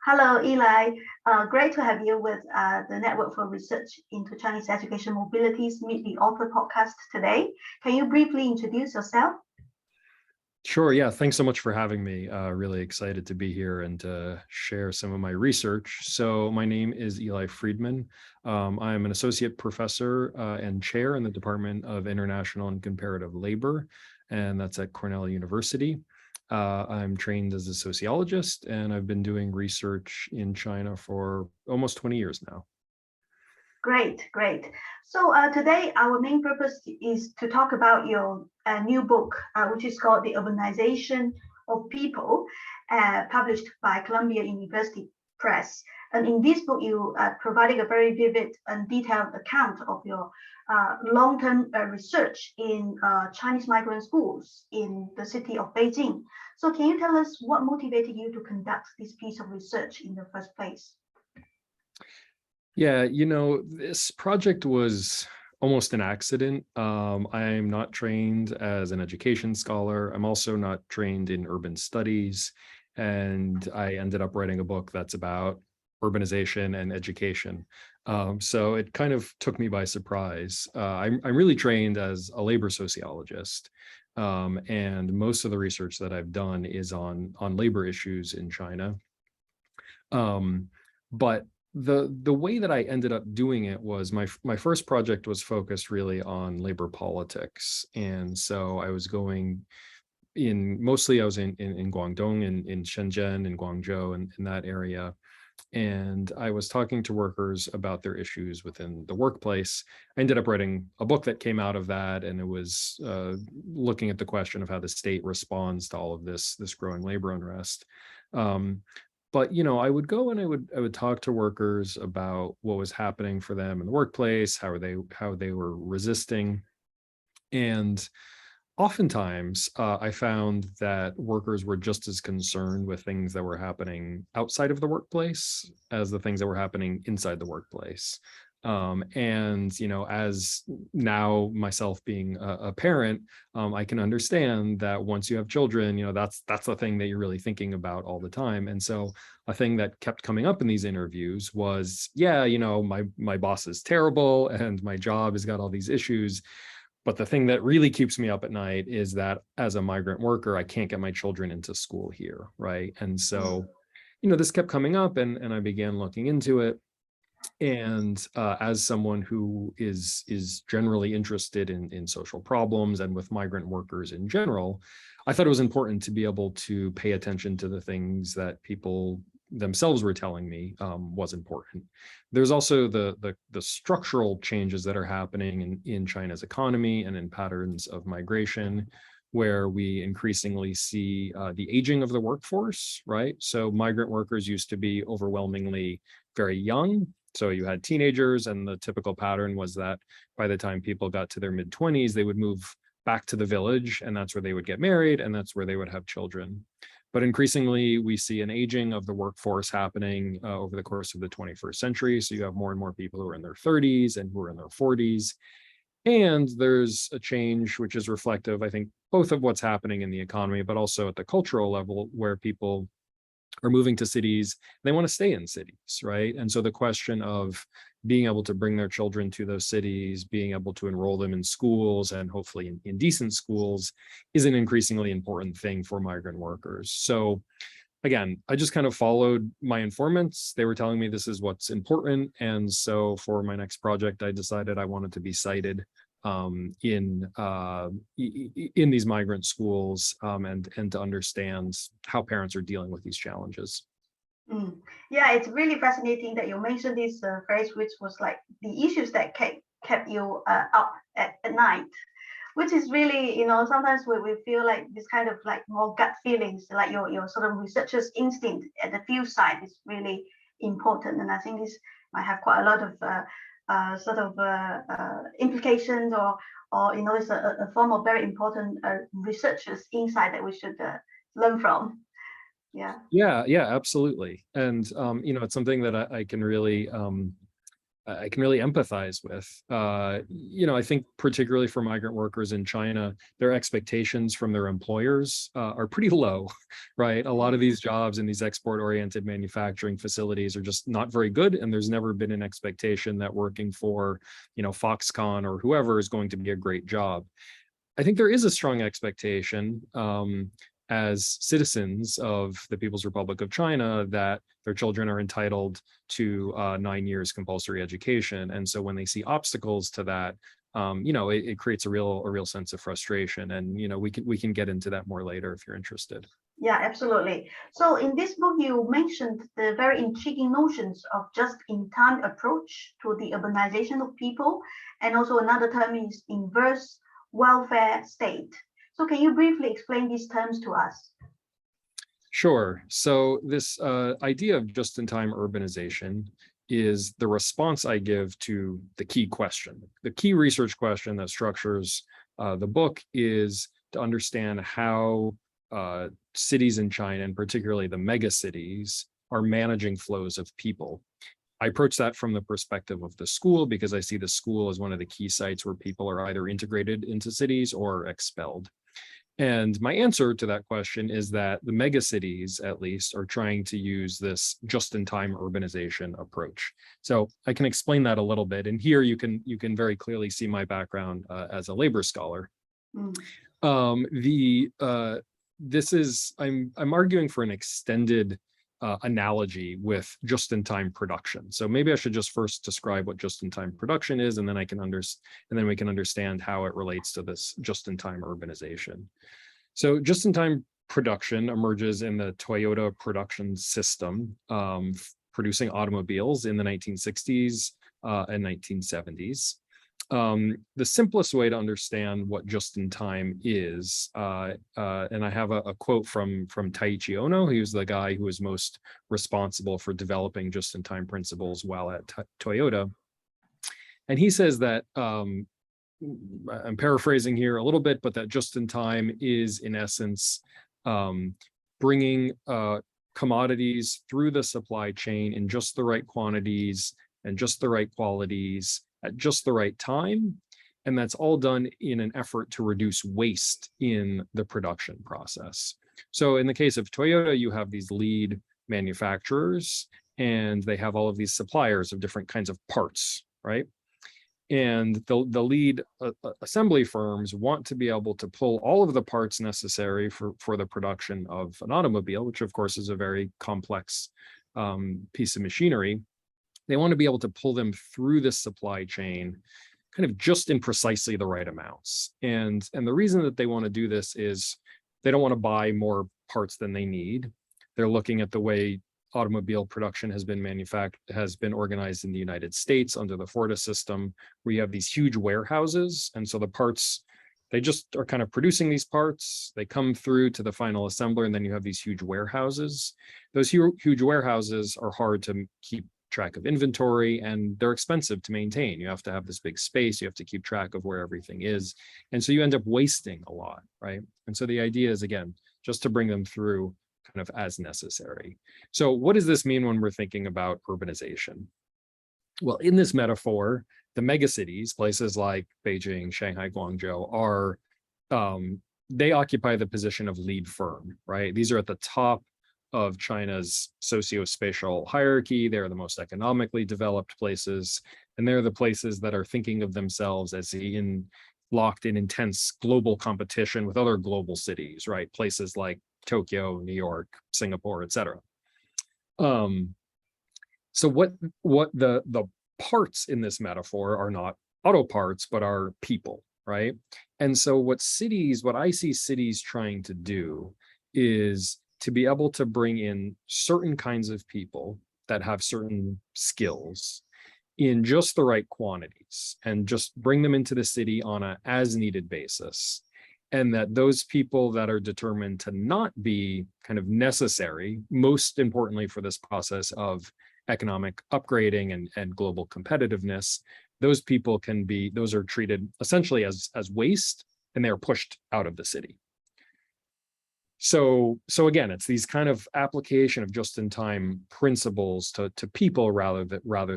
Hello, Eli. Great to have you with the Network for Research into Chinese Education Mobilities Meet the Author podcast today. Can you briefly introduce yourself? Sure. Yeah. Thanks so much for having me. Really excited to be here and to share some of my research. So my name is Eli Friedman. I'm an associate professor and chair in the Department of International and Comparative Labor, and that's at Cornell University. I'm trained as a sociologist, and I've been doing research in China for almost 20 years now. Great, great. So today our main purpose is to talk about your new book, which is called The Urbanization of People, published by Columbia University Press. And in this book, you provided a very vivid and detailed account of your long-term research in Chinese migrant schools in the city of Beijing. So can you tell us what motivated you to conduct this piece of research in the first place? Yeah, this project was almost an accident. I'm not trained as an education scholar. I'm also not trained in urban studies. And I ended up writing a book that's about urbanization and education. So it kind of took me by surprise. I'm really trained as a labor sociologist. And most of the research that I've done is on labor issues in China. But the way that I ended up doing it was my first project was focused really on labor politics. And so I was going mostly I was in Guangdong, in Shenzhen, in Guangzhou, and in that area. And I was talking to workers about their issues within the workplace. I ended up writing a book that came out of that, and it was looking at the question of how the state responds to all of this growing labor unrest. But I would go and I would talk to workers about what was happening for them in the workplace, how they were resisting, and oftentimes I found that workers were just as concerned with things that were happening outside of the workplace as the things that were happening inside the workplace. And as now myself being a parent, I can understand that once you have children, that's the thing that you're really thinking about all the time. And so a thing that kept coming up in these interviews was, my boss is terrible and my job has got all these issues. But the thing that really keeps me up at night is that as a migrant worker, I can't get my children into school here, right? And so, this kept coming up, and I began looking into it. And as someone who is generally interested in social problems and with migrant workers in general, I thought it was important to be able to pay attention to the things that people themselves were telling me was important. There's also the structural changes that are happening in China's economy and in patterns of migration, where we increasingly see the aging of the workforce, right? So migrant workers used to be overwhelmingly very young. So you had teenagers, and the typical pattern was that by the time people got to their mid-20s, they would move back to the village, and that's where they would get married, and that's where they would have children. But increasingly, we see an aging of the workforce happening over the course of the 21st century. So you have more and more people who are in their 30s and who are in their 40s. And there's a change which is reflective, I think, both of what's happening in the economy, but also at the cultural level, where people are moving to cities. They want to stay in cities, right? And so the question of being able to bring their children to those cities, being able to enroll them in schools, and hopefully in decent schools, is an increasingly important thing for migrant workers. So again, I just kind of followed my informants. They were telling me this is what's important. And so for my next project, I decided I wanted to be cited in these migrant schools, and to understand how parents are dealing with these challenges. Yeah, it's really fascinating that you mentioned this phrase, which was like the issues that kept you up at night, which is really, sometimes we feel like this kind of like more gut feelings, like your sort of researcher's instinct at the field side is really important. And I think this might have quite a lot of implications, or it's a form of very important researcher's insight that we should learn from. Yeah, absolutely. And it's something that I can really I can really empathize with. I think particularly for migrant workers in China, their expectations from their employers are pretty low, right? A lot of these jobs in these export-oriented manufacturing facilities are just not very good, and there's never been an expectation that working for, Foxconn or whoever is going to be a great job. I think there is a strong expectation as citizens of the People's Republic of China that their children are entitled to 9 years compulsory education. And so when they see obstacles to that, it creates a real sense of frustration. And we can get into that more later if you're interested. Yeah, absolutely. So in this book, you mentioned the very intriguing notions of just-in-time approach to the urbanization of people, and also another term is inverse welfare state. So can you briefly explain these terms to us? Sure. So this idea of just-in-time urbanization is the response I give to the key question. The key research question that structures the book is to understand how cities in China, and particularly the mega cities, are managing flows of people. I approach that from the perspective of the school because I see the school as one of the key sites where people are either integrated into cities or expelled. And my answer to that question is that the megacities, at least, are trying to use this just-in-time urbanization approach. So I can explain that a little bit. And here you can very clearly see my background as a labor scholar. I'm arguing for an extended analogy with just-in-time production. So maybe I should just first describe what just-in-time production is, and then we can understand how it relates to this just-in-time urbanization. So just-in-time production emerges in the Toyota production system, producing automobiles in the 1960s and 1970s. The simplest way to understand what just-in-time is, and I have a quote from Taiichi Ohno, who's the guy who was most responsible for developing just-in-time principles while at Toyota. And he says that, I'm paraphrasing here a little bit, but that just-in-time is, in essence, bringing commodities through the supply chain in just the right quantities and just the right qualities at just the right time. And that's all done in an effort to reduce waste in the production process. So in the case of Toyota, you have these lead manufacturers, and they have all of these suppliers of different kinds of parts, right? And the lead assembly firms want to be able to pull all of the parts necessary for the production of an automobile, which of course is a very complex piece of machinery. They want to be able to pull them through this supply chain kind of just in precisely the right amounts. And the reason that they want to do this is they don't want to buy more parts than they need. They're looking at the way automobile production has been organized in the United States under the Forta system, where you have these huge warehouses. And so the parts, they just are kind of producing these parts, they come through to the final assembler, and then you have these huge warehouses. Those huge warehouses are hard to keep track of inventory, and they're expensive to maintain. You have to have this big space, you have to keep track of where everything is. And so you end up wasting a lot, right? And so the idea is, again, just to bring them through kind of as necessary. So what does this mean when we're thinking about urbanization? Well, in this metaphor, the megacities, places like Beijing, Shanghai, Guangzhou, are they occupy the position of lead firm, right? These are at the top of China's socio-spatial hierarchy. They're the most economically developed places, and they're the places that are thinking of themselves as locked in intense global competition with other global cities, right? Places like Tokyo, New York, Singapore, etc. So what the parts in this metaphor are not auto parts, but are people, right? And so what I see cities trying to do is to be able to bring in certain kinds of people that have certain skills in just the right quantities, and just bring them into the city on a as needed basis. And that those people that are determined to not be kind of necessary, most importantly for this process of economic upgrading and global competitiveness, those people those are treated essentially as waste, and they are pushed out of the city. So again, it's these kind of application of just-in-time principles to people rather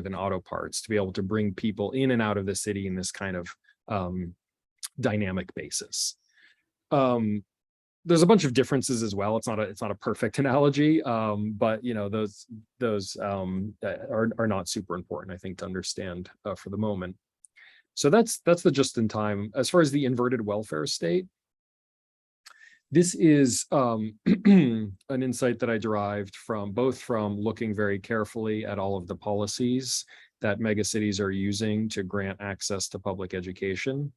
than auto parts, to be able to bring people in and out of the city in this kind of dynamic basis. There's a bunch of differences as well. It's not a perfect analogy, but those are not super important, I think, to understand for the moment. So that's the just-in-time. As far as the inverted welfare state, this is an insight that I derived from looking very carefully at all of the policies that megacities are using to grant access to public education,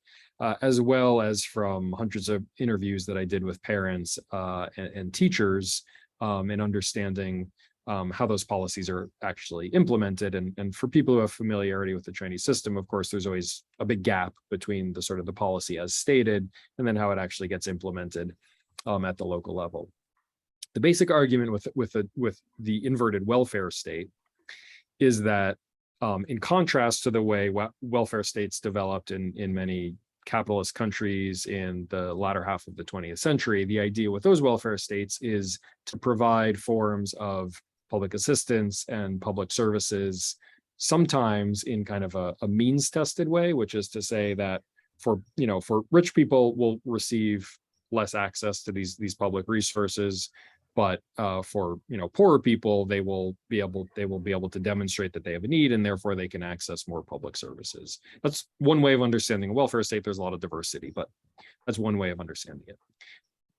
as well as from hundreds of interviews that I did with parents and teachers, in understanding how those policies are actually implemented. And for people who have familiarity with the Chinese system, of course, there's always a big gap between the sort of the policy as stated and then how it actually gets implemented at the local level. The basic argument with the inverted welfare state is that, in contrast to the way welfare states developed in many capitalist countries in the latter half of the 20th century, the idea with those welfare states is to provide forms of public assistance and public services, sometimes in kind of a means-tested way, which is to say that for rich people will receive less access to these public resources, but for poorer people, they will be able to demonstrate that they have a need, and therefore they can access more public services. That's one way of understanding a welfare state. There's a lot of diversity, but that's one way of understanding it.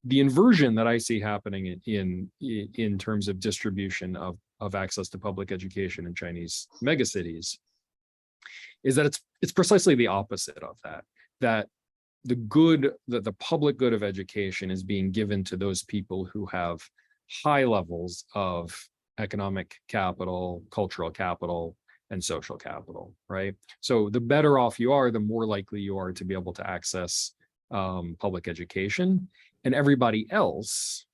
The inversion that I see happening in terms of distribution of access to public education in Chinese megacities is that it's precisely the opposite of that. That the public good of education is being given to those people who have high levels of economic capital, cultural capital, and social capital, right? So the better off you are, the more likely you are to be able to access public education, and everybody else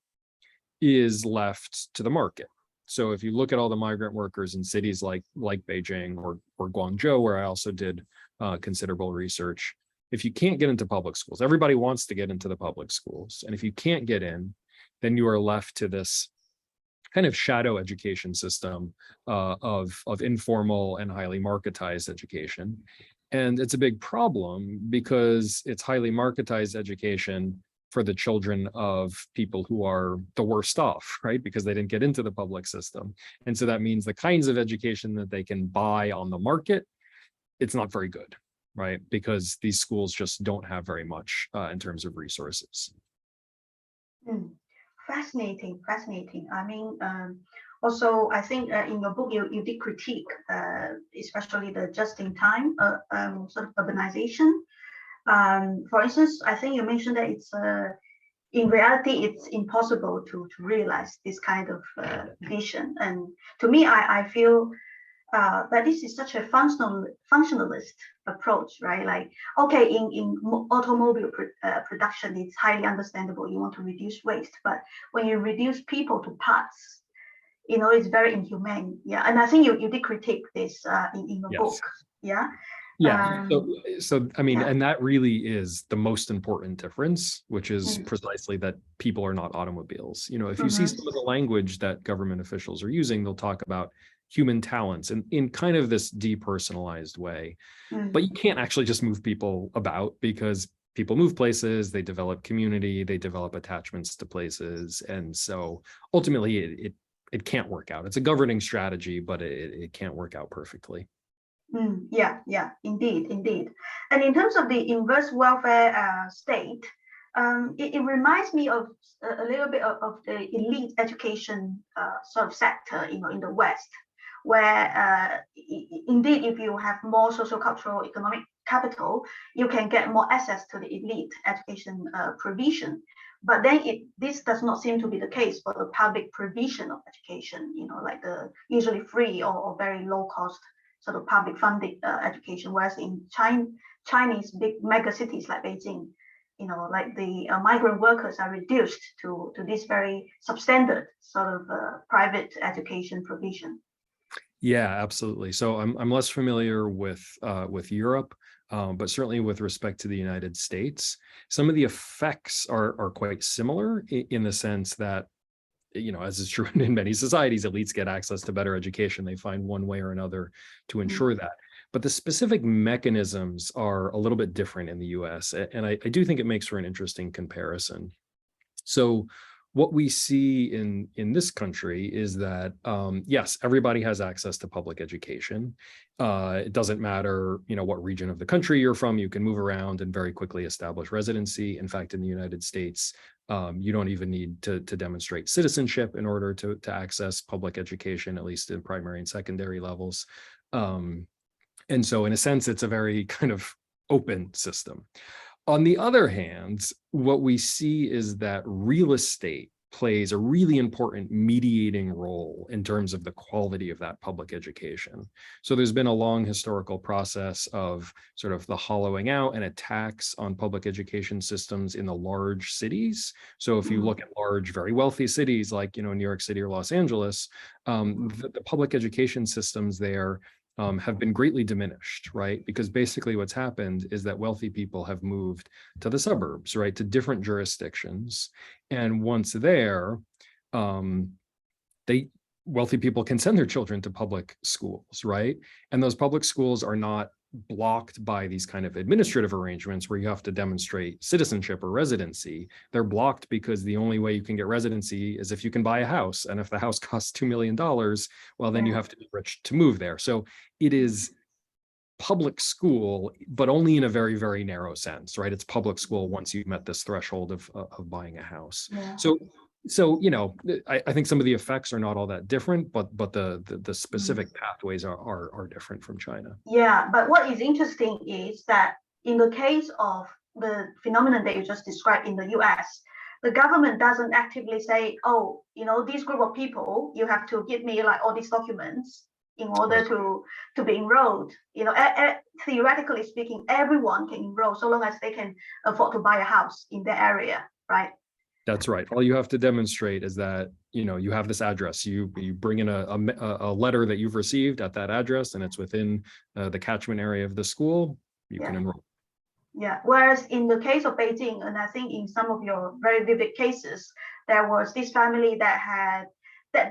is left to the market. So if you look at all the migrant workers in cities like Beijing or Guangzhou, where I also did considerable research, if you can't get into public schools, everybody wants to get into the public schools. And if you can't get in, then you are left to this kind of shadow education system of informal and highly marketized education. And it's a big problem because it's highly marketized education for the children of people who are the worst off, right? Because they didn't get into the public system. And so that means the kinds of education that they can buy on the market, it's not very good, right? Because these schools just don't have very much in terms of resources. Fascinating. I mean, also, I think in your book, you did critique, especially the just-in-time sort of urbanization. For instance, I think you mentioned that it's in reality, it's impossible to realize this kind of vision. And to me, I feel that this is such a functionalist approach, right? Like, okay, in automobile production, it's highly understandable. You want to reduce waste, but when you reduce people to parts, it's very inhumane. Yeah, and I think you did critique this in your book. Yeah. Yeah. So I mean, and that really is the most important difference, which is precisely that people are not automobiles. If you see some of the language that government officials are using, they'll talk about human talents and in kind of this depersonalized way. But you can't actually just move people about, because people move places, they develop community, they develop attachments to places. And so ultimately it can't work out. It's a governing strategy, but it can't work out perfectly. Yeah, indeed. And in terms of the inverse welfare state, it reminds me of a little bit of the elite education sort of sector, in the West, where indeed, if you have more social, cultural, economic capital, you can get more access to the elite education provision. But then this does not seem to be the case for the public provision of education, like the usually free or very low cost sort of public funded education, whereas in Chinese big mega cities like Beijing, like the migrant workers are reduced to this very substandard sort of private education provision. Yeah, absolutely. So I'm less familiar with Europe. but certainly with respect to the United States, some of the effects are quite similar in the sense that, as is true in many societies, elites get access to better education. They find one way or another to ensure that. But the specific mechanisms are a little bit different in the US. And I do think it makes for an interesting comparison. So what we see in this country is that, yes, everybody has access to public education. It doesn't matter, what region of the country you're from. You can move around and very quickly establish residency. In fact, in the United States, you don't even need to demonstrate citizenship in order to access public education, at least in primary and secondary levels. And so in a sense, it's a very kind of open system. On the other hand, what we see is that real estate plays a really important mediating role in terms of the quality of that public education. So there's been a long historical process of sort of the hollowing out and attacks on public education systems in the large cities. So if you look at large, very wealthy cities like, New York City or Los Angeles, the public education systems there have been greatly diminished, right? Because basically what's happened is that wealthy people have moved to the suburbs, right? To different jurisdictions. And once there, wealthy people can send their children to public schools, right? And those public schools are not blocked by these kind of administrative arrangements where you have to demonstrate citizenship or residency. They're blocked because the only way you can get residency is if you can buy a house. And if the house costs $2 million, well, then you have to be rich to move there. So it is public school, but only in a very, very narrow sense, right? It's public school once you've met this threshold of buying a house. Yeah. So I think some of the effects are not all that different, but the specific pathways are different from China. Yeah, but what is interesting is that in the case of the phenomenon that you just described in the US, the government doesn't actively say, oh, this group of people, you have to give me like all these documents in order to be enrolled. Theoretically speaking, everyone can enroll so long as they can afford to buy a house in their area, right? That's right. All you have to demonstrate is that, you have this address. You bring in a letter that you've received at that address, and it's within the catchment area of the school. You can enroll. Yeah. Whereas in the case of Beijing, and I think in some of your very vivid cases, there was this family that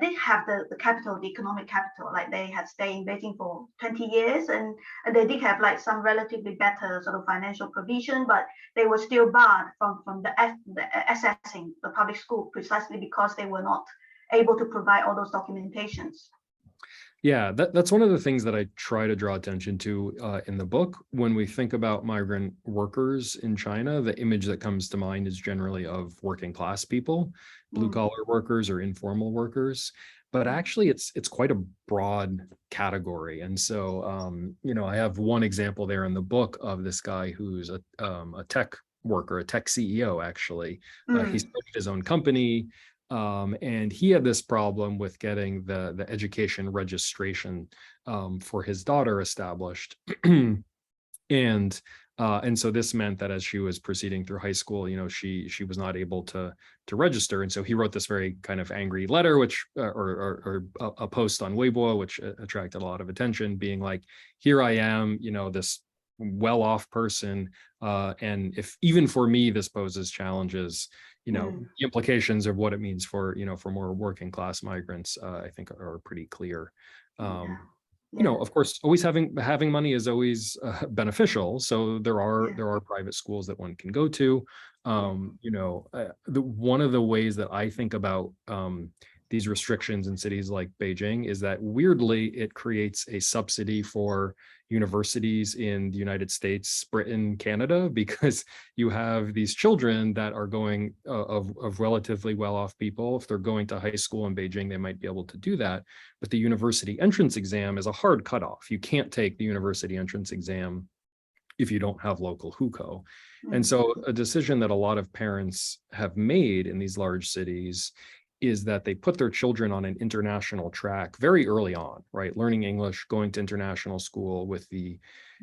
did have the capital, the economic capital, like they had stayed in Beijing for 20 years and they did have like some relatively better sort of financial provision, but they were still barred from the accessing the public school precisely because they were not able to provide all those documentations. Yeah, that's one of the things that I try to draw attention to in the book. When we think about migrant workers in China, the image that comes to mind is generally of working class people, blue collar workers or informal workers. But actually, it's quite a broad category. And so, I have one example there in the book of this guy who's a tech worker, a tech CEO, actually. He started his own company. And he had this problem with getting the education registration for his daughter established. And so this meant that as she was proceeding through high school, she was not able to register. And so he wrote this very kind of angry letter, which or a post on Weibo, which attracted a lot of attention, being like, here I am, this well-off person, and if even for me this poses challenges, the implications of what it means for more working class migrants, I think are pretty clear. Of course, always having money is always beneficial. So there are private schools that one can go to. One of the ways that I think about these restrictions in cities like Beijing is that weirdly it creates a subsidy for universities in the United States, Britain, Canada, because you have these children that are going of relatively well-off people. If they're going to high school in Beijing, they might be able to do that. But the university entrance exam is a hard cutoff. You can't take the university entrance exam if you don't have local hukou. And so a decision that a lot of parents have made in these large cities is that they put their children on an international track very early on, right? Learning English, going to international school with the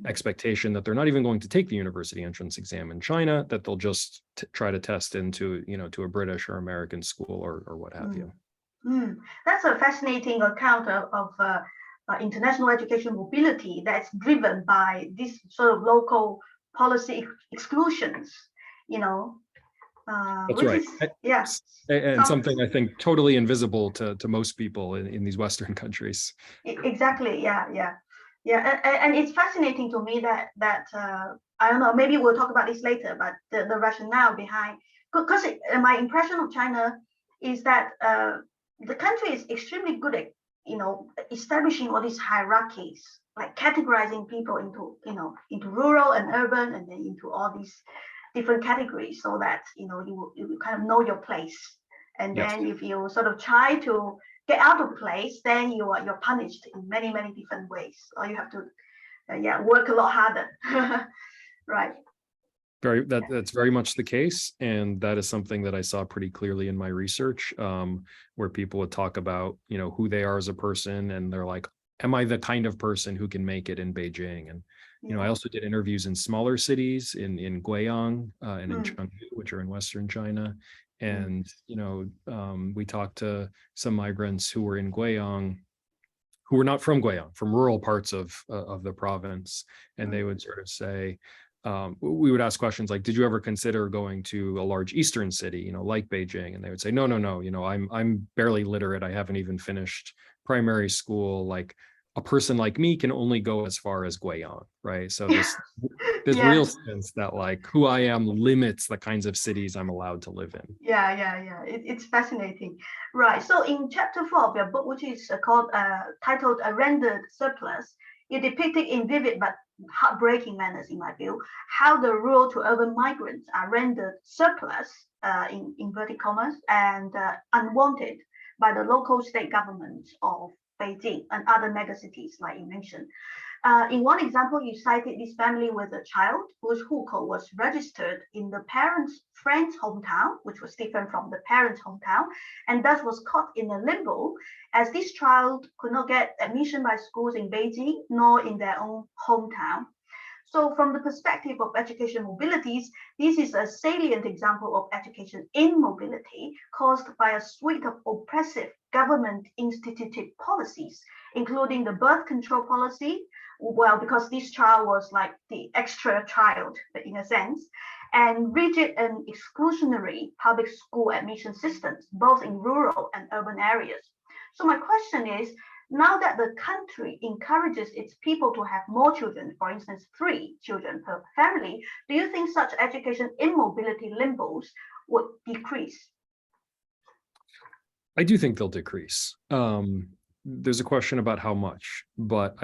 expectation that they're not even going to take the university entrance exam in China, that they'll just try to test into, to a British or American school or what have you. That's a fascinating account of international education mobility that's driven by this sort of local policy exclusions, you know, That's which right. is, yeah. And something I think totally invisible to most people in these Western countries. Exactly. Yeah. Yeah. Yeah. And it's fascinating to me that I don't know, maybe we'll talk about this later, but the rationale behind, because my impression of China is that the country is extremely good at, you know, establishing all these hierarchies, like categorizing people into, you know, into rural and urban, and then into all these different categories, so that, you know, you kind of know your place. And Yes. then if you sort of try to get out of place, then you're punished in many different ways, or you have to work a lot harder. Right. That's very much the case, and that is something that I saw pretty clearly in my research, where people would talk about, you know, who they are as a person, and they're like, am I the kind of person who can make it in Beijing? And you know, I also did interviews in smaller cities in Guiyang and in Chengdu, which are in Western China. And you know, we talked to some migrants who were in Guiyang, who were not from Guiyang, from rural parts of the province, and they would sort of say, we would ask questions like, did you ever consider going to a large eastern city, you know, like Beijing? And they would say, no, you know, I'm barely literate. I haven't even finished primary school. Like, a person like me can only go as far as Guiyang, right? So this real sense that like who I am limits the kinds of cities I'm allowed to live in. Yeah. It's fascinating, right? So in chapter 4 of your book, which is titled "A Rendered Surplus," you depicted in vivid but heartbreaking manners, in my view, how the rural to urban migrants are rendered surplus, in inverted commas, and unwanted by the local state governments of Beijing and other megacities, like you mentioned. In one example, you cited this family with a child whose hukou was registered in the parents' friend's hometown, which was different from the parents' hometown, and thus was caught in a limbo, as this child could not get admission by schools in Beijing nor in their own hometown. So from the perspective of education mobilities, this is a salient example of education immobility caused by a suite of oppressive government-instituted policies, including the birth control policy, well, because this child was like the extra child, in a sense, and rigid and exclusionary public school admission systems, both in rural and urban areas. So my question is, now that the country encourages its people to have more children, for instance, 3 children per family, do you think such education immobility limbos would decrease? I do think they'll decrease. There's a question about how much, but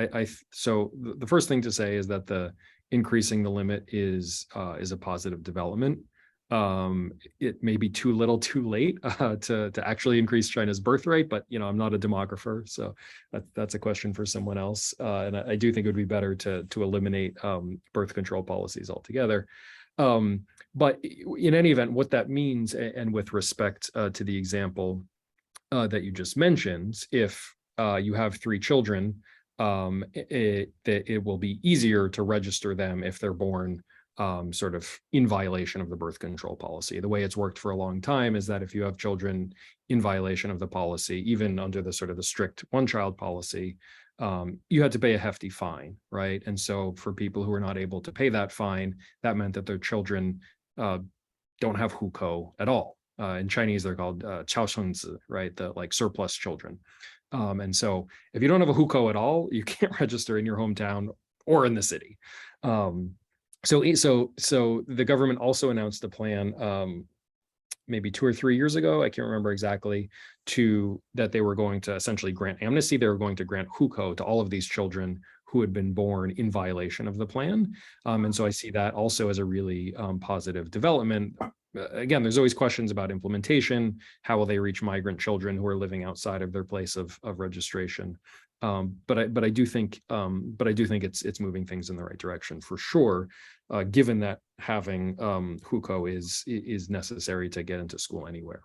so the first thing to say is that the increasing the limit is a positive development. It may be too little, too late to actually increase China's birth rate, but you know, I'm not a demographer, so that's a question for someone else. And I do think it would be better to eliminate birth control policies altogether. But in any event, what that means, and with respect to the example that you just mentioned, if you have 3 children, it will be easier to register them if they're born sort of in violation of the birth control policy. The way it's worked for a long time is that if you have children in violation of the policy, even under the sort of the strict one-child policy, you had to pay a hefty fine, right? And so for people who are not able to pay that fine, that meant that their children don't have hukou at all. In Chinese, they're called 超生子, right? The like surplus children. And so if you don't have a hukou at all, you can't register in your hometown or in the city. So the government also announced a plan maybe 2 or 3 years ago, I can't remember exactly, that they were going to essentially grant amnesty. They were going to grant hukou to all of these children who had been born in violation of the plan. And so I see that also as a really positive development. Again, there's always questions about implementation. How will they reach migrant children who are living outside of their place of registration? But I do think it's moving things in the right direction for sure, given that having hukou is necessary to get into school anywhere.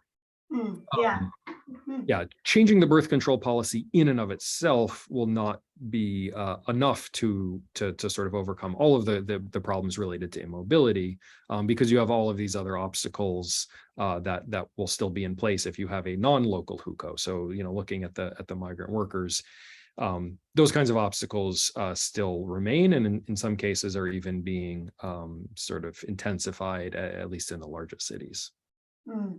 Yeah, changing the birth control policy in and of itself will not be enough to sort of overcome all of the problems related to immobility, because you have all of these other obstacles that will still be in place if you have a non-local hukou. So, you know, looking at the migrant workers, those kinds of obstacles still remain, and in some cases are even being sort of intensified, at least in the largest cities.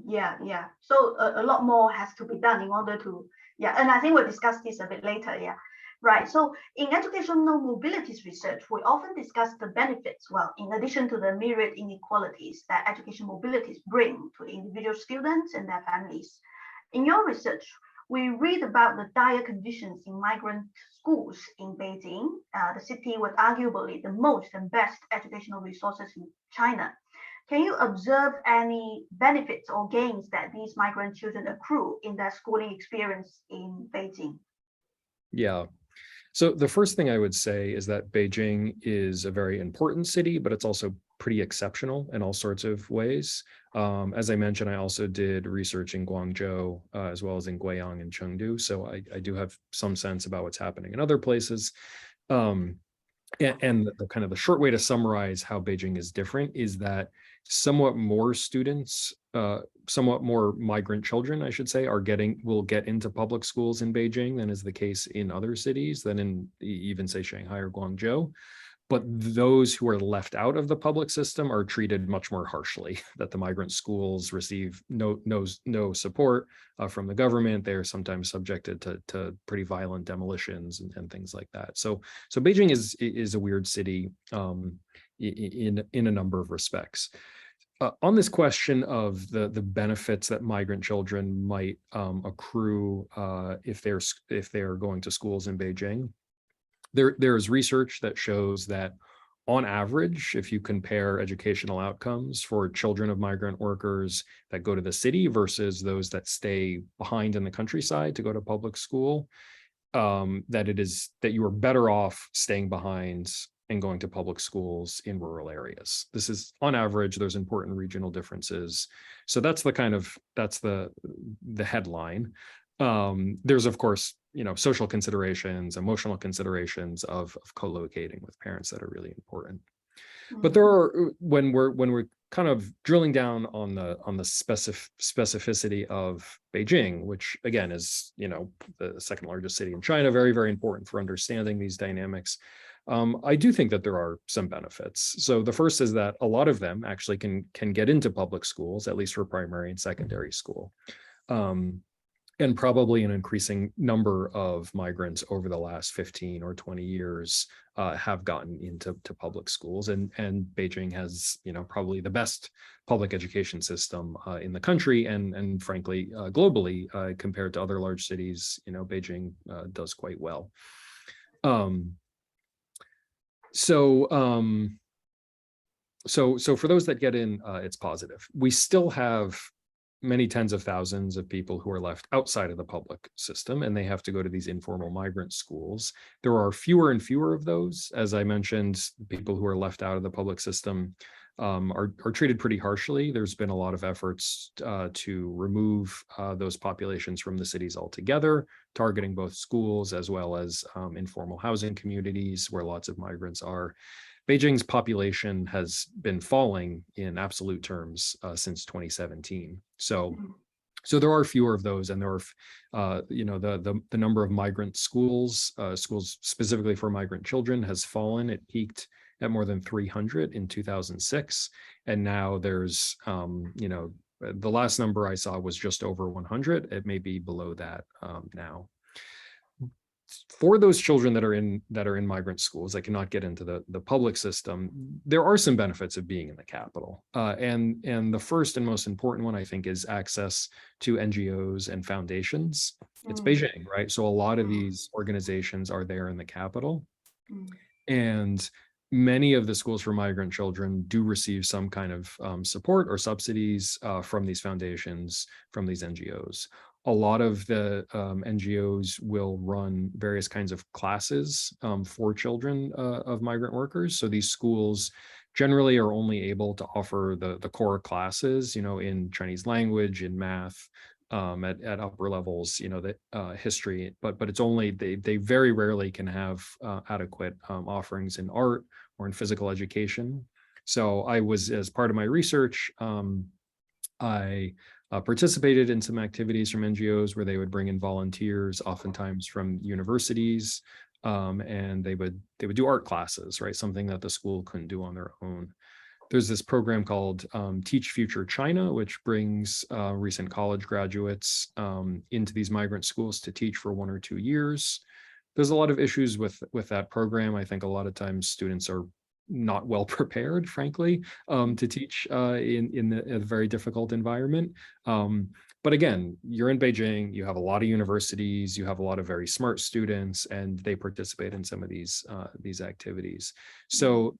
Yeah, yeah. So a lot more has to be done in order to, yeah, and I think we'll discuss this a bit later, yeah. Right, so in educational mobilities research, we often discuss the benefits, well, in addition to the myriad inequalities that education mobilities bring to individual students and their families. In your research, we read about the dire conditions in migrant schools in Beijing, the city with arguably the most and best educational resources in China. Can you observe any benefits or gains that these migrant children accrue in their schooling experience in Beijing? Yeah. So the first thing I would say is that Beijing is a very important city, but it's also pretty exceptional in all sorts of ways. As I mentioned, I also did research in Guangzhou, as well as in Guiyang and Chengdu. So I do have some sense about what's happening in other places. And the kind of the short way to summarize how Beijing is different is that somewhat more students, somewhat more migrant children, I should say, will get into public schools in Beijing than is the case in other cities, than in even say Shanghai or Guangzhou. But those who are left out of the public system are treated much more harshly, that the migrant schools receive no support from the government. They're sometimes subjected to pretty violent demolitions and things like that. So Beijing is a weird city in a number of respects. On this question of the benefits that migrant children might accrue if they're going to schools in Beijing, there is research that shows that on average, if you compare educational outcomes for children of migrant workers that go to the city versus those that stay behind in the countryside to go to public school, that you are better off staying behind and going to public schools in rural areas. This is on average. There's important regional differences. So that's the headline. There's of course, social considerations, emotional considerations of co-locating with parents that are really important. But there are, when we're kind of drilling down on the specificity of Beijing, which again is the second largest city in China, very, very important for understanding these dynamics. I do think that there are some benefits. So the first is that a lot of them actually can get into public schools, at least for primary and secondary school. And probably an increasing number of migrants over the last 15 or 20 years have gotten into public schools. And Beijing has, probably the best public education system in the country, and frankly, globally, compared to other large cities, Beijing does quite well. So for those that get in, it's positive. We still have many tens of thousands of people who are left outside of the public system, and they have to go to these informal migrant schools. There are fewer and fewer of those. As I mentioned, people who are left out of the public system are treated pretty harshly. There's been a lot of efforts to remove those populations from the cities altogether, targeting both schools as well as informal housing communities where lots of migrants are. Beijing's population has been falling in absolute terms since 2017. So there are fewer of those, and there are, the number of migrant schools specifically for migrant children has fallen. It peaked at more than 300 in 2006, and now there's, the last number I saw was just over 100. It may be below that now. For those children that are in migrant schools that cannot get into the public system, there are some benefits of being in the capital. And the first and most important one, I think, is access to NGOs and foundations. It's Beijing, right? So a lot of these organizations are there in the capital. And many of the schools for migrant children do receive some kind of support or subsidies from these foundations, from these NGOs. A lot of the NGOs will run various kinds of classes for children of migrant workers. So these schools generally are only able to offer the core classes, in Chinese language, in math, at upper levels, history, but it's only, they very rarely can have adequate offerings in art or in physical education. So I was, as part of my research, I participated in some activities from NGOs where they would bring in volunteers, oftentimes from universities, and they would do art classes, right? Something that the school couldn't do on their own. There's this program called Teach Future China, which brings recent college graduates into these migrant schools to teach for 1 or 2 years. There's a lot of issues with that program. I think a lot of times students are not well prepared, frankly, to teach in a very difficult environment. But again, you're in Beijing, you have a lot of universities, you have a lot of very smart students, and they participate in some of these activities. So,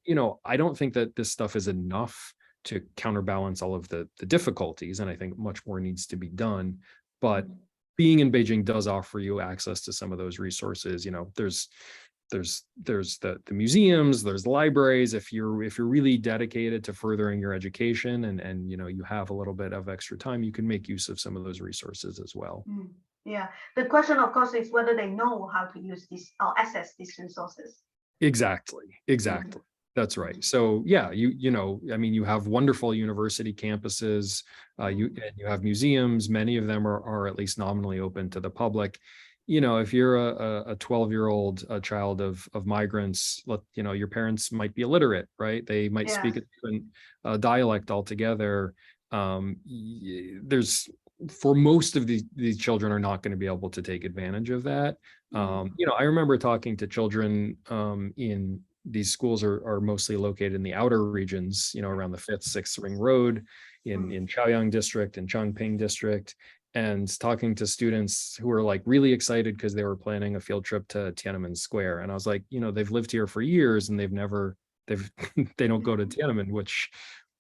I don't think that this stuff is enough to counterbalance all of the difficulties, and I think much more needs to be done. But being in Beijing does offer you access to some of those resources. There's the museums, there's libraries. If you're really dedicated to furthering your education and you have a little bit of extra time, you can make use of some of those resources as well. Yeah, the question, of course, is whether they know how to use this or access these resources. Exactly. That's right. So yeah, you have wonderful university campuses, you have museums. Many of them are at least nominally open to the public. If you're a 12-year-old child of migrants, your parents might be illiterate, right? They might speak a different dialect altogether. For most of these children are not going to be able to take advantage of that. I remember talking to children in these schools are mostly located in the outer regions, around the 5th, 6th Ring Road in Chaoyang District and Chongping District, and talking to students who were like really excited because they were planning a field trip to Tiananmen Square. And I was like, they've lived here for years and they don't go to Tiananmen, which,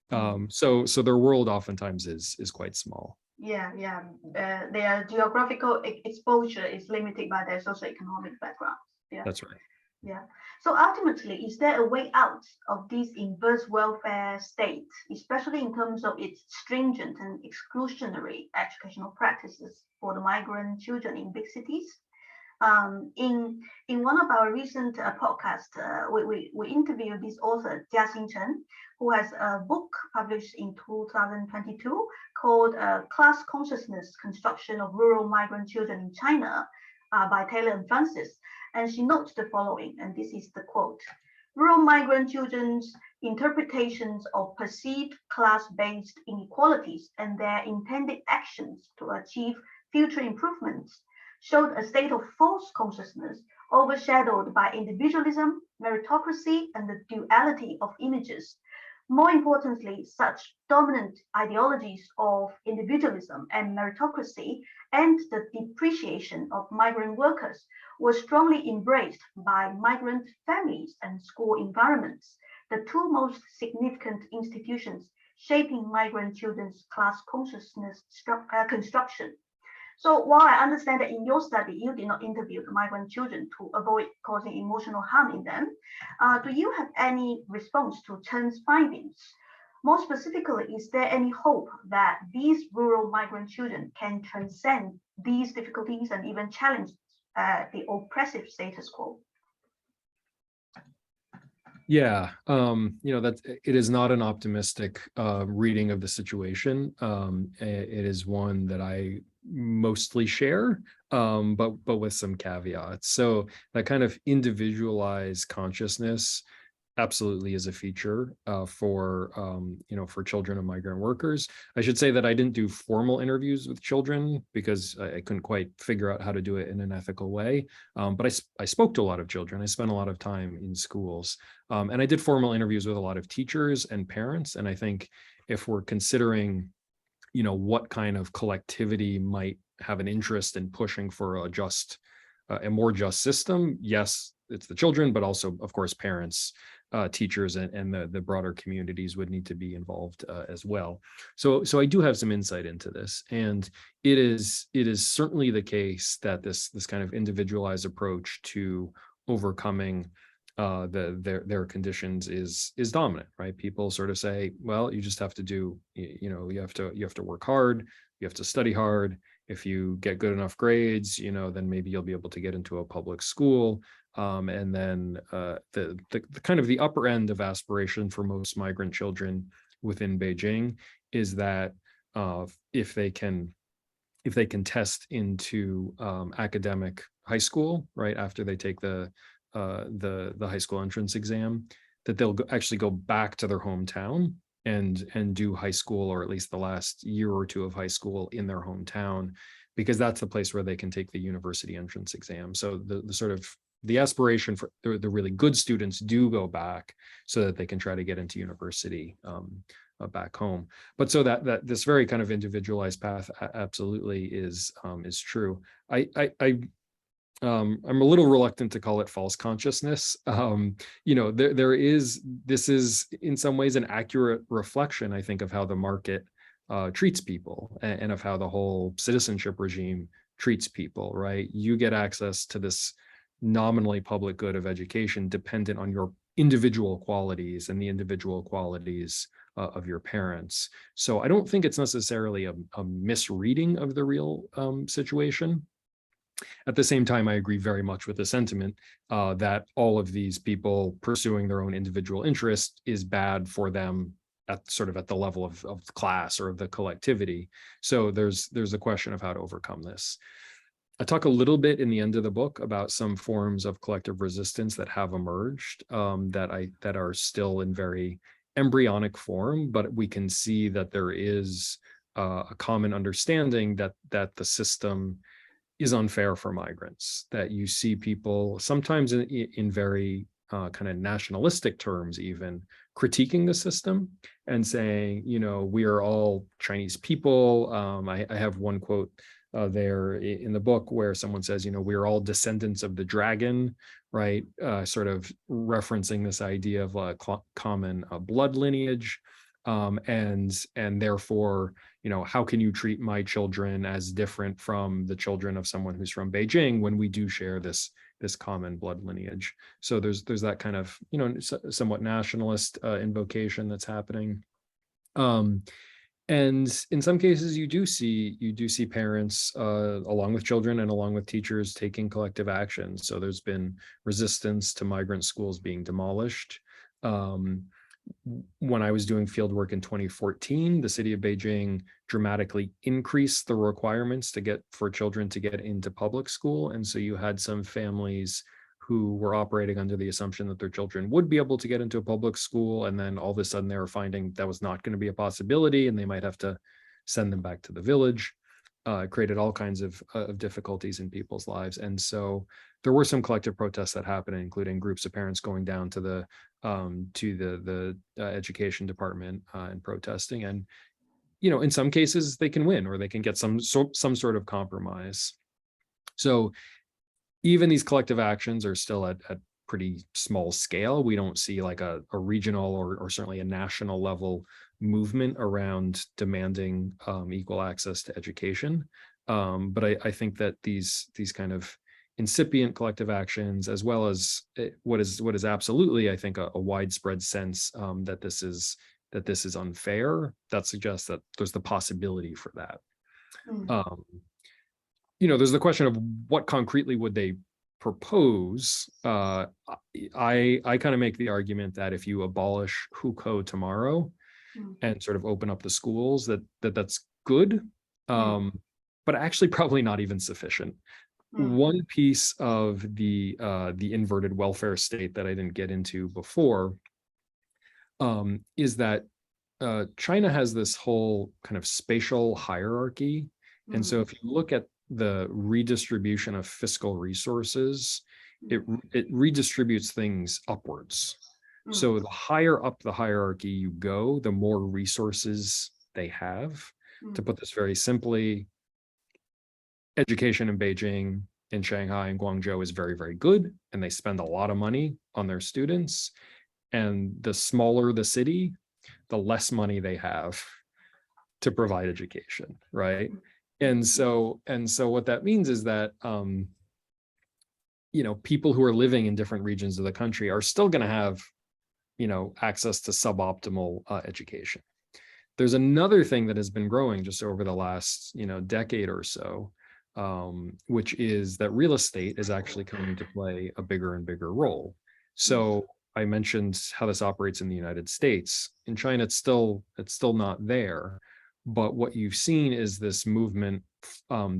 so their world oftentimes is quite small. Their geographical exposure is limited by their socioeconomic background. Yeah, that's right. Yeah. So ultimately, is there a way out of this inverse welfare state, especially in terms of its stringent and exclusionary educational practices for the migrant children in big cities? In one of our recent podcasts, we interviewed this author, Jiaxin Chen, who has a book published in 2022 called Class Consciousness: Construction of Rural Migrant Children in China by Taylor and Francis. And she notes the following, and this is the quote: rural migrant children's interpretations of perceived class-based inequalities and their intended actions to achieve future improvements showed a state of false consciousness overshadowed by individualism, meritocracy, and the duality of images. More importantly, such dominant ideologies of individualism and meritocracy and the depreciation of migrant workers were strongly embraced by migrant families and school environments, the two most significant institutions shaping migrant children's class consciousness construction. So while I understand that in your study, you did not interview the migrant children to avoid causing emotional harm in them, do you have any response to Chen's findings? More specifically, is there any hope that these rural migrant children can transcend these difficulties and even challenge the oppressive status quo? Yeah, that it is not an optimistic reading of the situation. It is one that I mostly share, but with some caveats. So that kind of individualized consciousness absolutely is a feature for children of migrant workers. I should say that I didn't do formal interviews with children because I couldn't quite figure out how to do it in an ethical way. But I spoke to a lot of children. I spent a lot of time in schools, and I did formal interviews with a lot of teachers and parents. And I think if we're considering, what kind of collectivity might have an interest in pushing for a more just system, yes, it's the children, but also, of course, parents, teachers, and the broader communities would need to be involved as well. So I do have some insight into this, and it is certainly the case that this kind of individualized approach to overcoming their conditions is dominant, right? People sort of say, well, you just have to do, you have to work hard, you have to study hard. If you get good enough grades, then maybe you'll be able to get into a public school. And then the kind of the upper end of aspiration for most migrant children within Beijing is that if they can test into academic high school, right after they take the high school entrance exam, that they'll actually go back to their hometown and do high school, or at least the last year or two of high school in their hometown, because that's the place where they can take the university entrance exam. So the sort of the aspiration for the really good students do go back so that they can try to get into university back home. But so that this very kind of individualized path absolutely is true. I'm a little reluctant to call it false consciousness. This is in some ways an accurate reflection, I think, of how the market treats people, and of how the whole citizenship regime treats people, right? You get access to this nominally public good of education dependent on your individual qualities and the individual qualities of your parents. So I don't think it's necessarily a misreading of the real situation. At the same time, I agree very much with the sentiment that all of these people pursuing their own individual interest is bad for them at the level of the class or of the collectivity. So there's a question of how to overcome this. I talk a little bit in the end of the book about some forms of collective resistance that have emerged that are still in very embryonic form, but we can see that there is a common understanding that the system is unfair for migrants, that you see people sometimes in very kind of nationalistic terms even critiquing the system and saying, we are all Chinese people. I have one quote there in the book where someone says, we are all descendants of the dragon, right? Sort of referencing this idea of a common blood lineage. And therefore, how can you treat my children as different from the children of someone who's from Beijing when we do share this common blood lineage? So there's that kind of, somewhat nationalist invocation that's happening. And in some cases, you do see parents, along with children and along with teachers, taking collective action. So there's been resistance to migrant schools being demolished. When I was doing field work in 2014, the city of Beijing dramatically increased the requirements for children to get into public school. And so you had some families who were operating under the assumption that their children would be able to get into a public school. And then all of a sudden they were finding that was not going to be a possibility, and they might have to send them back to the village. It created all kinds of difficulties in people's lives. And so there were some collective protests that happened, including groups of parents going down to the education department and protesting. And, in some cases they can win, or they can get some sort of compromise. So even these collective actions are still at pretty small scale. We don't see like a regional or certainly a national level movement around demanding equal access to education. But I think that these kind of incipient collective actions, as well as what is absolutely, I think, a widespread sense that this is unfair, that suggests that there's the possibility for that. There's the question of what concretely would they propose. I kind of make the argument that if you abolish hukou tomorrow and sort of open up the schools, that's good, but actually probably not even sufficient. One piece of the inverted welfare state that I didn't get into before is that China has this whole kind of spatial hierarchy. And so if you look at the redistribution of fiscal resources, it redistributes things upwards. So the higher up the hierarchy you go, the more resources they have. To put this very simply, education in Beijing, in Shanghai, and Guangzhou is very, very good, and they spend a lot of money on their students. And the smaller the city, the less money they have to provide education, right? And so what that means is that people who are living in different regions of the country are still going to have access to suboptimal education. There's another thing that has been growing just over the last decade or so, which is that real estate is actually coming to play a bigger and bigger role. So I mentioned how this operates in the United States. In China, it's still not there. But what you've seen is this movement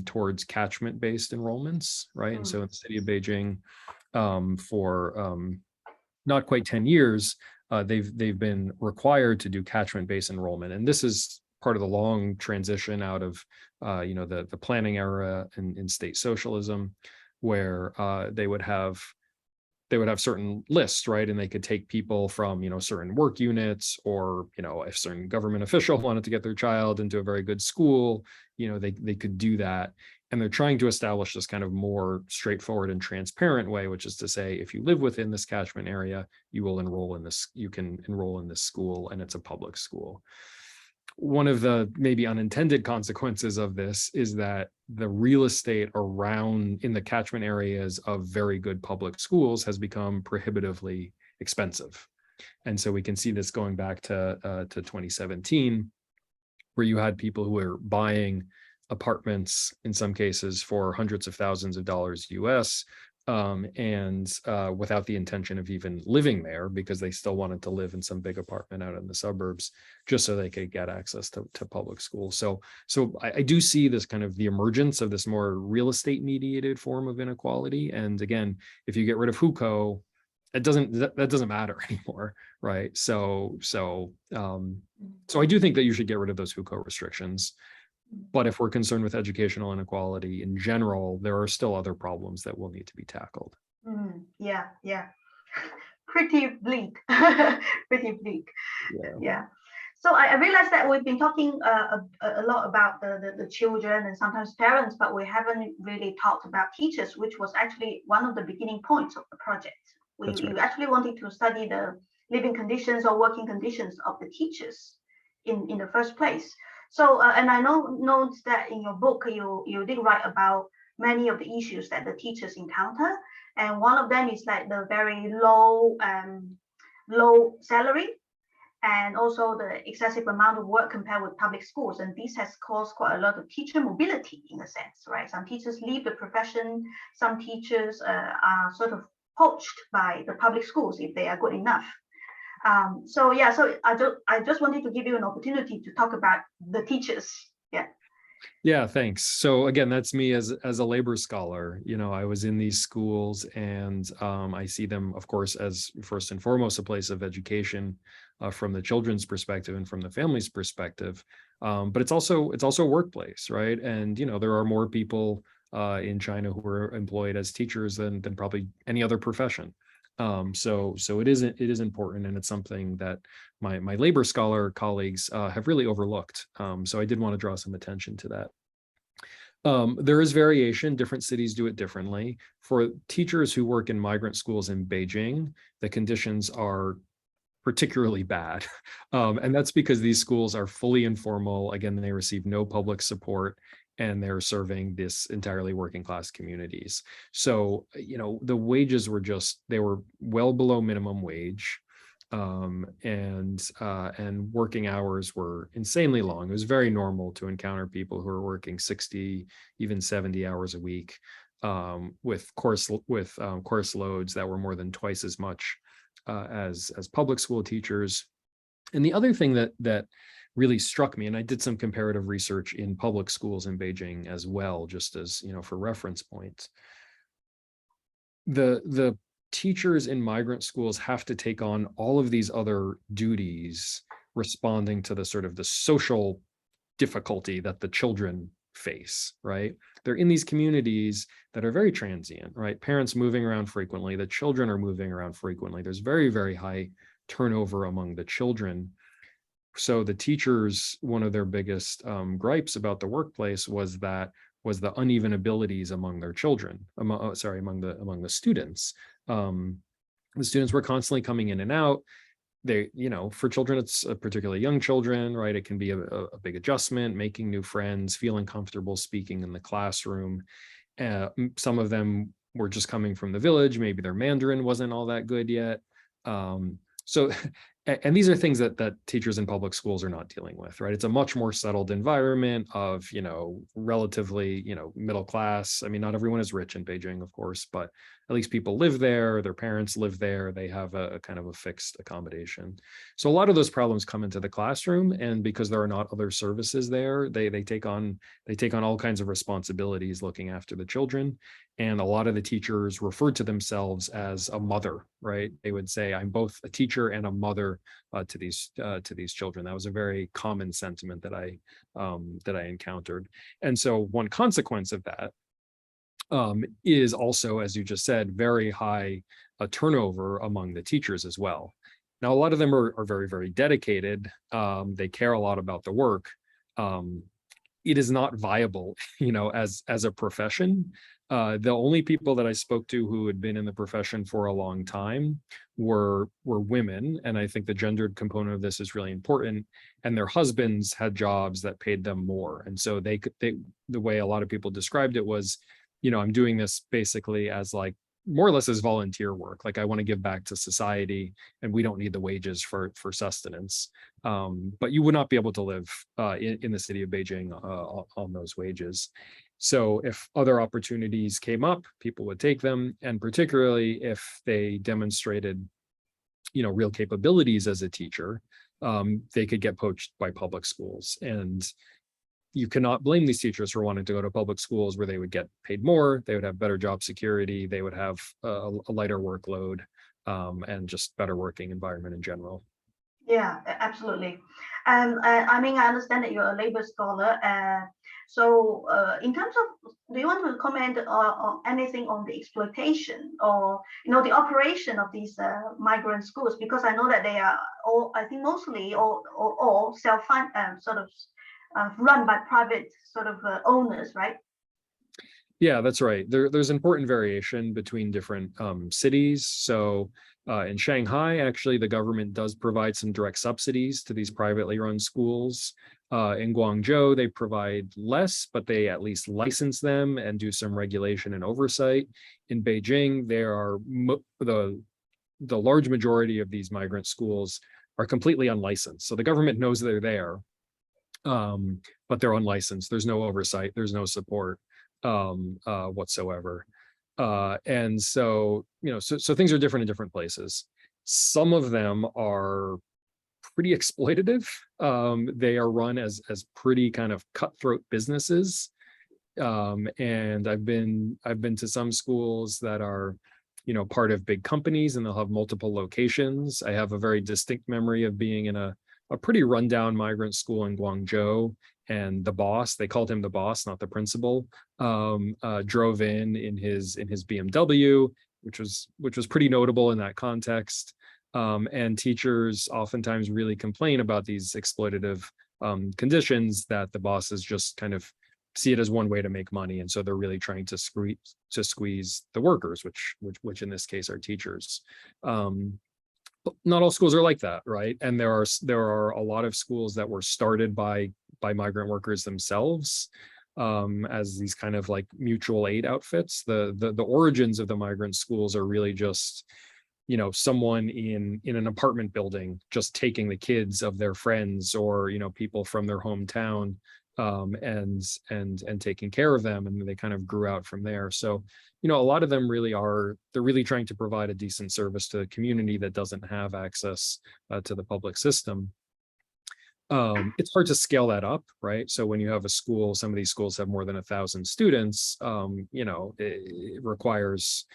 towards catchment-based enrollments, right? And so in the city of Beijing, for not quite 10 years, they've been required to do catchment-based enrollment, and this is part of the long transition out of the planning era in state socialism, where they would have certain lists, right? And they could take people from, certain work units, or, if a certain government official wanted to get their child into a very good school, they could do that. And they're trying to establish this kind of more straightforward and transparent way, which is to say, if you live within this catchment area, you can enroll in this school, and it's a public school. One of the maybe unintended consequences of this is that the real estate around in the catchment areas of very good public schools has become prohibitively expensive. And so we can see this going back to 2017, where you had people who were buying apartments, in some cases for hundreds of thousands of dollars US, and without the intention of even living there, because they still wanted to live in some big apartment out in the suburbs, just so they could get access to public schools. So I do see this kind of the emergence of this more real estate mediated form of inequality. And again, if you get rid of hukou, that doesn't matter anymore, right? So I do think that you should get rid of those hukou restrictions. But if we're concerned with educational inequality in general, there are still other problems that will need to be tackled. Yeah. Pretty bleak. Pretty bleak. Yeah. So I realized that we've been talking a lot about the children and sometimes parents, but we haven't really talked about teachers, which was actually one of the beginning points of the project. You actually wanted to study the living conditions or working conditions of the teachers in the first place. So, and I know that in your book, you did write about many of the issues that the teachers encounter. And one of them is like the very low salary, and also the excessive amount of work compared with public schools. And this has caused quite a lot of teacher mobility in a sense, right? Some teachers leave the profession. Some teachers are sort of poached by the public schools if they are good enough. So I just wanted to give you an opportunity to talk about the teachers. Yeah, thanks. So again, that's me as a labor scholar. I was in these schools, and I see them, of course, as first and foremost a place of education from the children's perspective and from the family's perspective. But it's also a workplace, right? And there are more people in China who are employed as teachers than probably any other profession. So it is important, and it's something that my labor scholar colleagues have really overlooked. So I did want to draw some attention to that. There is variation. Different cities do it differently. For teachers who work in migrant schools in Beijing, the conditions are particularly bad. And that's because these schools are fully informal. Again, they receive no public support, and they're serving this entirely working class communities. So, the wages they were well below minimum wage, and working hours were insanely long. It was very normal to encounter people who are working 60, even 70 hours a week, with course loads that were more than twice as much as public school teachers. And the other thing that really struck me, and I did some comparative research in public schools in Beijing as well, just as for reference points, the teachers in migrant schools have to take on all of these other duties responding to the sort of the social difficulty that the children face, right? They're in these communities that are very transient, right? Parents moving around frequently, the children are moving around frequently. There's very, very high turnover among the children. So the teachers, one of their biggest gripes about the workplace was the uneven abilities among their children, among the students. The students were constantly coming in and out. They, for children, it's particularly young children, right? It can be a big adjustment, making new friends, feeling comfortable speaking in the classroom. Some of them were just coming from the village. Maybe their Mandarin wasn't all that good yet. and these are things that teachers in public schools are not dealing with, right? It's a much more settled environment of, relatively, middle class. I mean, not everyone is rich in Beijing, of course, but at least people live there, their parents live there, they have a kind of a fixed accommodation. So a lot of those problems come into the classroom, and because there are not other services there, they take on all kinds of responsibilities looking after the children. And a lot of the teachers referred to themselves as a mother, right? They would say, I'm both a teacher and a mother to these children. That was a very common sentiment that I encountered. And so one consequence of that is also, as you just said, very high turnover among the teachers as well. Now, a lot of them are very, very dedicated. They care a lot about the work. It is not viable, as a profession. The only people that I spoke to who had been in the profession for a long time were women, and I think the gendered component of this is really important. And their husbands had jobs that paid them more, and so the way a lot of people described it was, I'm doing this basically as like more or less as volunteer work. Like I want to give back to society, and we don't need the wages for sustenance. But you would not be able to live in the city of Beijing on those wages. So if other opportunities came up, people would take them, and particularly if they demonstrated, real capabilities as a teacher, they could get poached by public schools. And you cannot blame these teachers for wanting to go to public schools where they would get paid more, they would have better job security, they would have a lighter workload, and just better working environment in general. Yeah, absolutely. And I mean, I understand that you're a labor scholar. So in terms of, do you want to comment on anything on the exploitation or, the operation of these migrant schools? Because I know that they are all, I think mostly all self-fund, sort of run by private sort of owners, right? Yeah, that's right. There's important variation between different cities. So in Shanghai, actually, the government does provide some direct subsidies to these privately run schools. In Guangzhou, they provide less, but they at least license them and do some regulation and oversight. In Beijing, there are the large majority of these migrant schools are completely unlicensed. So the government knows they're there, but they're unlicensed. There's no oversight. There's no support whatsoever. And so, so things are different in different places. Some of them are pretty exploitative. They are run as pretty kind of cutthroat businesses. And I've been to some schools that are, part of big companies, and they'll have multiple locations. I have a very distinct memory of being in a pretty rundown migrant school in Guangzhou, and the boss, they called him the boss, not the principal, drove in his BMW, which was pretty notable in that context. And teachers oftentimes really complain about these exploitative conditions that the bosses just kind of see it as one way to make money, and so they're really trying to squeeze the workers, which in this case are teachers. Not all schools are like that, right? And there are a lot of schools that were started by migrant workers themselves, as these kind of like mutual aid outfits. The origins of the migrant schools are really just, someone in an apartment building just taking the kids of their friends or, people from their hometown, and taking care of them, and they kind of grew out from there. So, a lot of them they're really trying to provide a decent service to the community that doesn't have access to the public system. It's hard to scale that up, right? So when you have a school, some of these schools have more than 1,000 students, it requires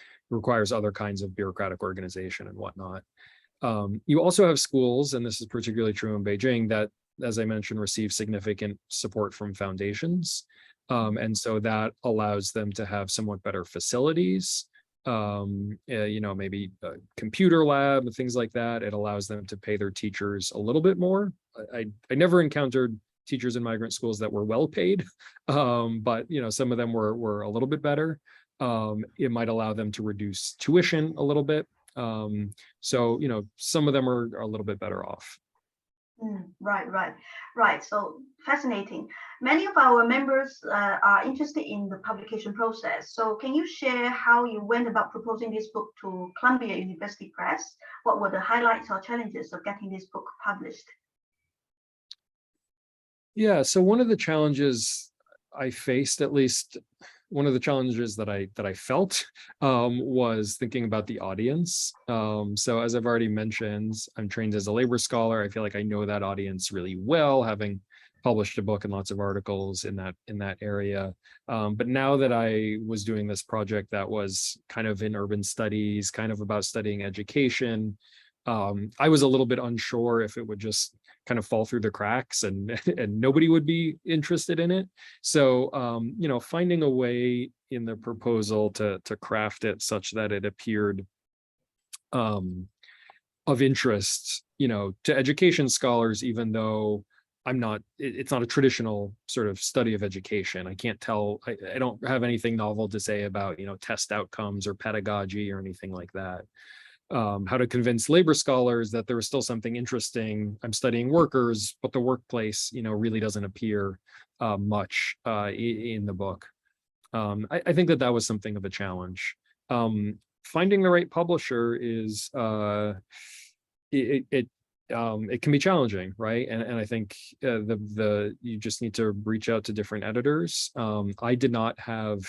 other kinds of bureaucratic organization and whatnot. You also have schools, and this is particularly true in Beijing, that, as I mentioned, receive significant support from foundations. And so that allows them to have somewhat better facilities, maybe a computer lab and things like that. It allows them to pay their teachers a little bit more. I never encountered teachers in migrant schools that were well paid, but some of them were a little bit better. It might allow them to reduce tuition a little bit. So some of them are a little bit better off. Right. So fascinating. Many of our members are interested in the publication process. So can you share how you went about proposing this book to Columbia University Press? What were the highlights or challenges of getting this book published? Yeah, so one of the challenges I faced, at least one of the challenges that I felt, was thinking about the audience. So as I've already mentioned, I'm trained as a labor scholar. I feel like I know that audience really well, having published a book and lots of articles in that area. But now that I was doing this project that was kind of in urban studies, kind of about studying education, I was a little bit unsure if it would just kind of fall through the cracks and and nobody would be interested in it. So finding a way in the proposal to craft it such that it appeared of interest, to education scholars, even though it's not a traditional sort of study of education. I can't tell, I don't have anything novel to say about, test outcomes or pedagogy or anything like that. How to convince labor scholars that there was still something interesting. I'm studying workers, but the workplace, really doesn't appear much in the book. I think that was something of a challenge. Finding the right publisher is it can be challenging, right? And I think you just need to reach out to different editors. I did not have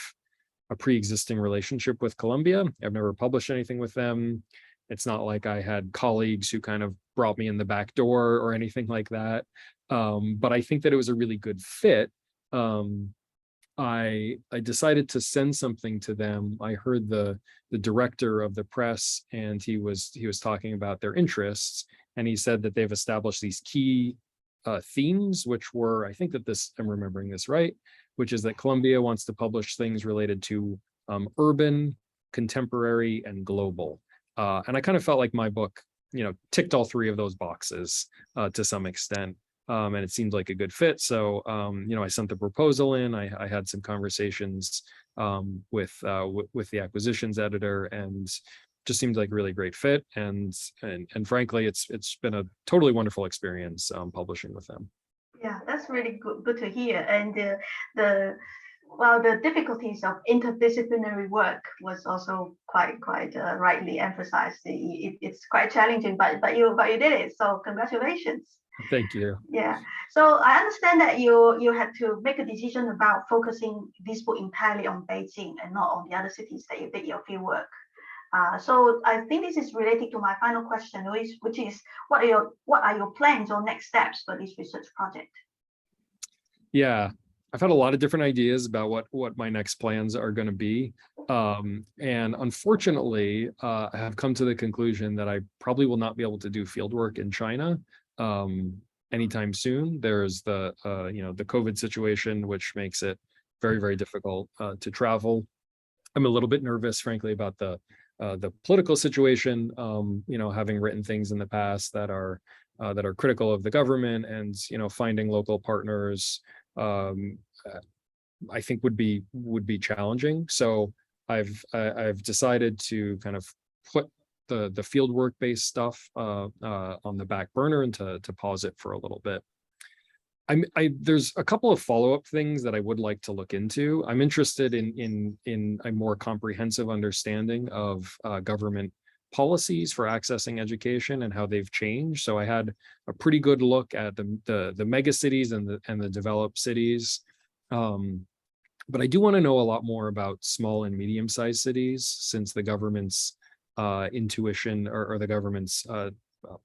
a pre-existing relationship with Columbia. I've never published anything with them. It's not like I had colleagues who kind of brought me in the back door or anything like that. But I think that it was a really good fit. I decided to send something to them. I heard the director of the press, and he was talking about their interests, and he said that they've established these key themes, which were, I think that I'm remembering this right, which is that Columbia wants to publish things related to urban, contemporary, and global. And I kind of felt like my book, ticked all three of those boxes to some extent. And it seemed like a good fit. So, I sent the proposal in. I had some conversations with the acquisitions editor, and just seemed like a really great fit. And frankly, it's been a totally wonderful experience publishing with them. Yeah, that's really good to hear. And the difficulties of interdisciplinary work was also quite rightly emphasized. It's quite challenging, but you did it. So congratulations. Thank you. Yeah. So I understand that you had to make a decision about focusing this book entirely on Beijing and not on the other cities that you did your field work. So I think this is related to my final question, which is what are your plans or next steps for this research project? Yeah, I've had a lot of different ideas about what my next plans are going to be. And unfortunately, I have come to the conclusion that I probably will not be able to do fieldwork in China anytime soon. There's the COVID situation, which makes it very, very difficult to travel. I'm a little bit nervous, frankly, about the political situation. Having written things in the past that are critical of the government, and finding local partners, I think would be challenging. So I've decided to kind of put the fieldwork based stuff on the back burner and to pause it for a little bit. There's a couple of follow-up things that I would like to look into. I'm interested in a more comprehensive understanding of government policies for accessing education and how they've changed. So I had a pretty good look at the mega cities and the developed cities. But I do want to know a lot more about small and medium-sized cities, since the government's intuition or the government's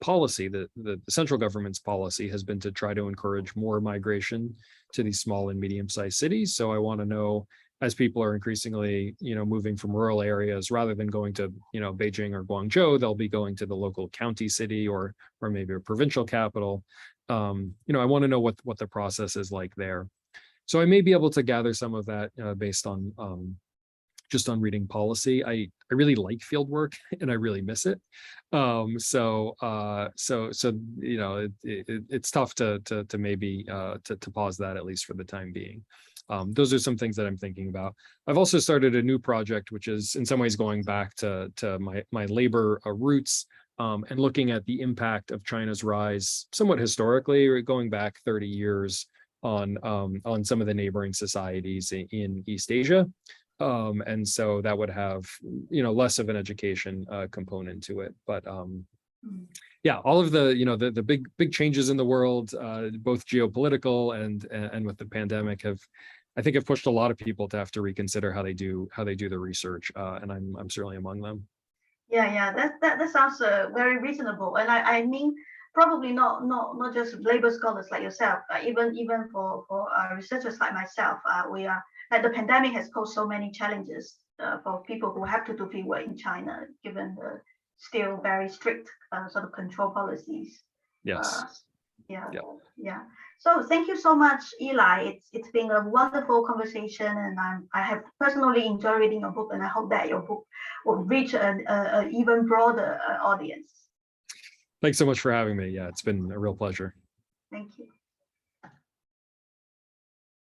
policy, the central government's policy has been to try to encourage more migration to these small and medium-sized cities. So I want to know, as people are increasingly, moving from rural areas, rather than going to, Beijing or Guangzhou, they'll be going to the local county city or maybe a provincial capital. I want to know what the process is like there. So I may be able to gather some of that based on just on reading policy. I really like field work and I really miss it. So it's tough to maybe to pause that, at least for the time being. Those are some things that I'm thinking about. I've also started a new project, which is in some ways going back to my labor roots. and looking at the impact of China's rise, somewhat historically, or going back 30 years, on some of the neighboring societies in East Asia. And so that would have, less of an education component to it. But yeah, all of the, the big changes in the world, both geopolitical and with the pandemic, I think have pushed a lot of people to have to reconsider how they do the research, and I'm certainly among them. Yeah, that sounds very reasonable, and I mean, probably not just labor scholars like yourself, even for researchers like myself, we are like the pandemic has posed so many challenges for people who have to do fieldwork in China, given the still very strict sort of control policies. Yes. Yeah. So thank you so much, Eli. It's been a wonderful conversation, and I have personally enjoyed reading your book, and I hope that your book will reach an even broader audience. Thanks so much for having me. Yeah, it's been a real pleasure. Thank you.